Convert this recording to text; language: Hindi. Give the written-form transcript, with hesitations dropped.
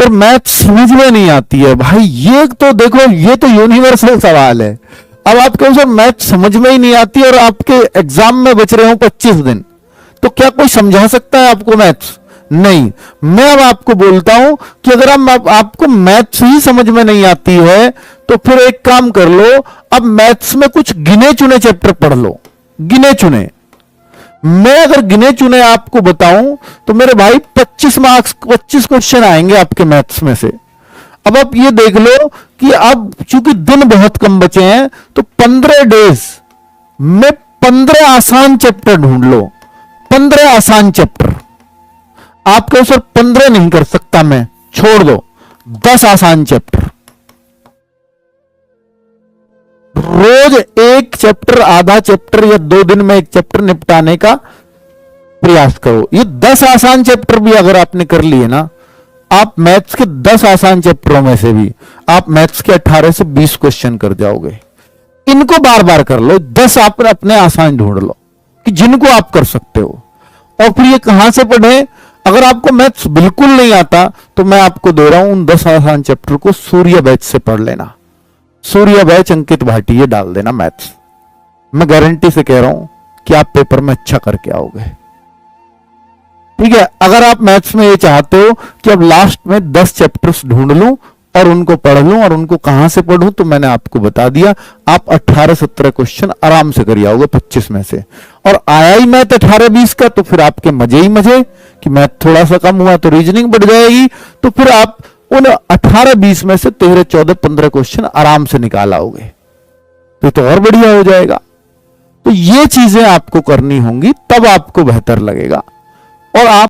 पर मैथ समझ में नहीं आती है भाई। ये तो देखो, ये तो यूनिवर्सल सवाल है। अब आप कहो सर मैथ समझ में ही नहीं आती और आपके एग्जाम में बच रहे हो 25 दिन, तो क्या कोई समझा सकता है आपको मैथ्स? नहीं। मैं अब आपको बोलता हूं कि अगर आपको मैथ्स ही समझ में नहीं आती है तो फिर एक काम कर लो, अब मैथ्स में कुछ गिने चुने चैप्टर पढ़ लो, गिने चुने। मैं अगर गिने चुने आपको बताऊं तो मेरे भाई 25 मार्क्स, 25 क्वेश्चन आएंगे आपके मैथ्स में से। अब आप ये देख लो कि अब चूंकि दिन बहुत कम बचे हैं तो 15 डेज में 15 आसान चैप्टर ढूंढ लो, 15 आसान चैप्टर। आप कहो सर 15 नहीं कर सकता मैं, छोड़ दो, 10 आसान चैप्टर। रोज एक चैप्टर, आधा चैप्टर या 2 दिन में एक चैप्टर निपटाने का प्रयास करो। ये 10 आसान चैप्टर भी अगर आपने कर लिए ना, आप मैथ्स के 10 आसान चैप्टरों में से भी आप मैथ्स के 18 से 20 क्वेश्चन कर जाओगे। इनको बार बार कर लो, 10 आप अपने आसान ढूंढ लो कि जिनको आप कर सकते हो। और फिर ये कहां से पढ़े? अगर आपको मैथ्स बिल्कुल नहीं आता तो मैं आपको दे रहा हूं उन 10 आसान चैप्टर को सूर्य बैच से पढ़ लेना। सूर्य बैच अंकित भाटी, ये डाल देना मैथ्स। मैं गारंटी से कह रहा हूं कि आप पेपर में अच्छा करके आओगे। ठीक है। अगर आप मैथ्स में ये चाहते हो कि अब लास्ट में 10 चैप्टर्स ढूंढ लूं और उनको पढ़ लूं, और उनको कहां से पढ़ूं, तो मैंने आपको बता दिया, आप 18-17 क्वेश्चन आराम से कर आओगे 25 में से। और आया ही मैथ 18-20 का तो फिर आपके मजे ही मजे कि मैथ थोड़ा सा कम हुआ तो रीजनिंग बढ़ जाएगी, तो फिर आप उन 18-20 में से 13, 14, 15 क्वेश्चन आराम से निकाल आओगे, तो और बढ़िया हो जाएगा। तो ये चीजें आपको करनी होंगी, तब आपको बेहतर लगेगा। और आप